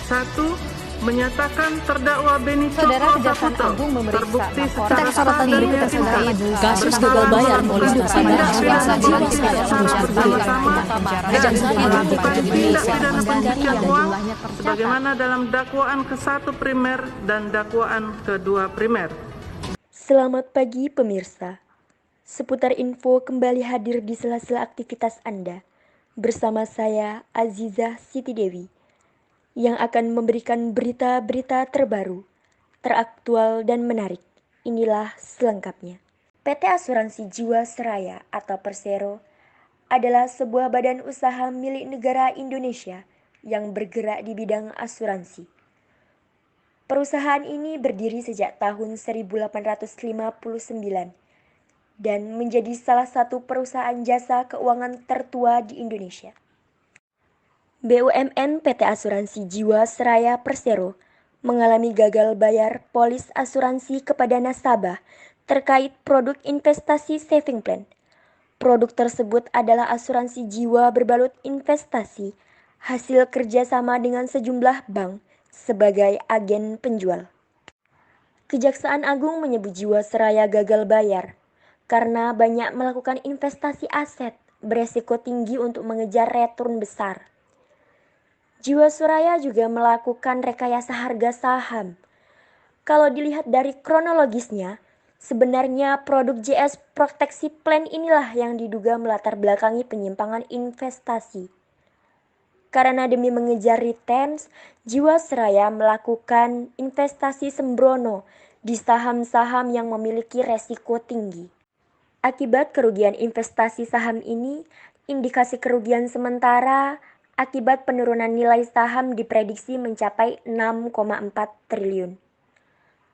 1. Menyatakan terdakwa Beni Saudara Cokro Kejaksaan Saputra Agung memeriksa terbukti laporan secara sorotan sah dan berikut meyakinkan Kasus gagal bayar Polres Nasabah tindak pidana Asuransi korupsi secara bersama-sama dan melakukan tindak pidana pencucian uang sebagaimana dalam dakwaan ke-1 primer dan dakwaan ke-2 primer. Selamat pagi pemirsa. Seputar info kembali hadir di sela-sela aktivitas Anda bersama saya Azizah Siti Dewi yang akan memberikan berita-berita terbaru, teraktual dan menarik. Inilah selengkapnya. PT Asuransi Jiwasraya atau Persero adalah sebuah badan usaha milik negara Indonesia yang bergerak di bidang asuransi. Perusahaan ini berdiri sejak tahun 1859 dan menjadi salah satu perusahaan jasa keuangan tertua di Indonesia. BUMN PT Asuransi Jiwasraya Persero mengalami gagal bayar polis asuransi kepada nasabah terkait produk investasi saving plan. Produk tersebut adalah asuransi jiwa berbalut investasi hasil kerjasama dengan sejumlah bank sebagai agen penjual. Kejaksaan Agung menyebut Jiwasraya gagal bayar karena banyak melakukan investasi aset beresiko tinggi untuk mengejar return besar. Jiwasraya juga melakukan rekayasa harga saham. Kalau dilihat dari kronologisnya, sebenarnya produk JS Proteksi Plan inilah yang diduga melatar belakangi penyimpangan investasi. Karena demi mengejar returns, Jiwasraya melakukan investasi sembrono di saham-saham yang memiliki resiko tinggi. Akibat kerugian investasi saham ini, indikasi kerugian sementara akibat penurunan nilai saham diprediksi mencapai 6,4 triliun.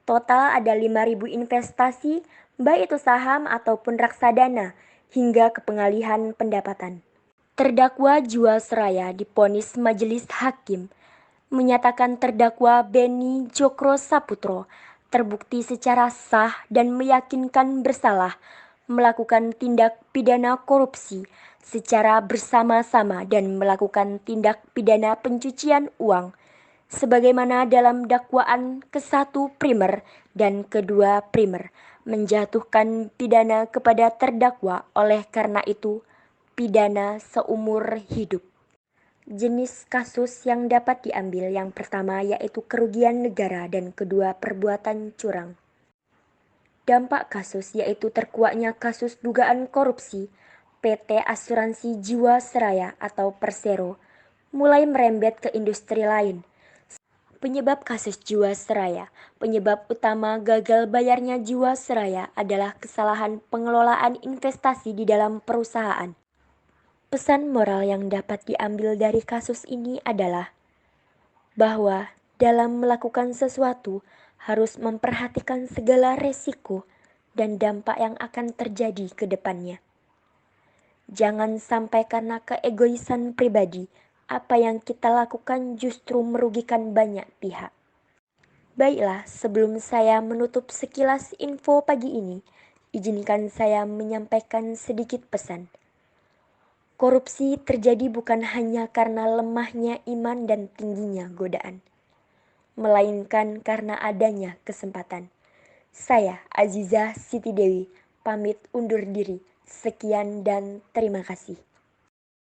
Total ada 5.000 investasi, baik itu saham ataupun reksadana, hingga kepengalihan pendapatan. Terdakwa Jiwasraya divonis majelis hakim menyatakan terdakwa Beni Cokro Saputra terbukti secara sah dan meyakinkan bersalah melakukan tindak pidana korupsi secara bersama-sama dan melakukan tindak pidana pencucian uang sebagaimana dalam dakwaan ke-1 primer dan ke-2 primer menjatuhkan pidana kepada terdakwa, oleh karena itu pidana seumur hidup. Jenis kasus yang dapat diambil yang pertama yaitu kerugian negara dan kedua perbuatan curang. Dampak kasus yaitu terkuaknya kasus dugaan korupsi PT Asuransi Jiwasraya atau Persero mulai merembet ke industri lain. Penyebab kasus Jiwasraya, penyebab utama gagal bayarnya Jiwasraya adalah kesalahan pengelolaan investasi di dalam perusahaan. Pesan moral yang dapat diambil dari kasus ini adalah bahwa dalam melakukan sesuatu harus memperhatikan segala resiko dan dampak yang akan terjadi ke depannya. Jangan sampai karena keegoisan pribadi, apa yang kita lakukan justru merugikan banyak pihak. Baiklah, sebelum saya menutup sekilas info pagi ini, izinkan saya menyampaikan sedikit pesan. Korupsi terjadi bukan hanya karena lemahnya iman dan tingginya godaan, melainkan karena adanya kesempatan. Saya, Azizah Siti Dewi, pamit undur diri. Sekian dan terima kasih.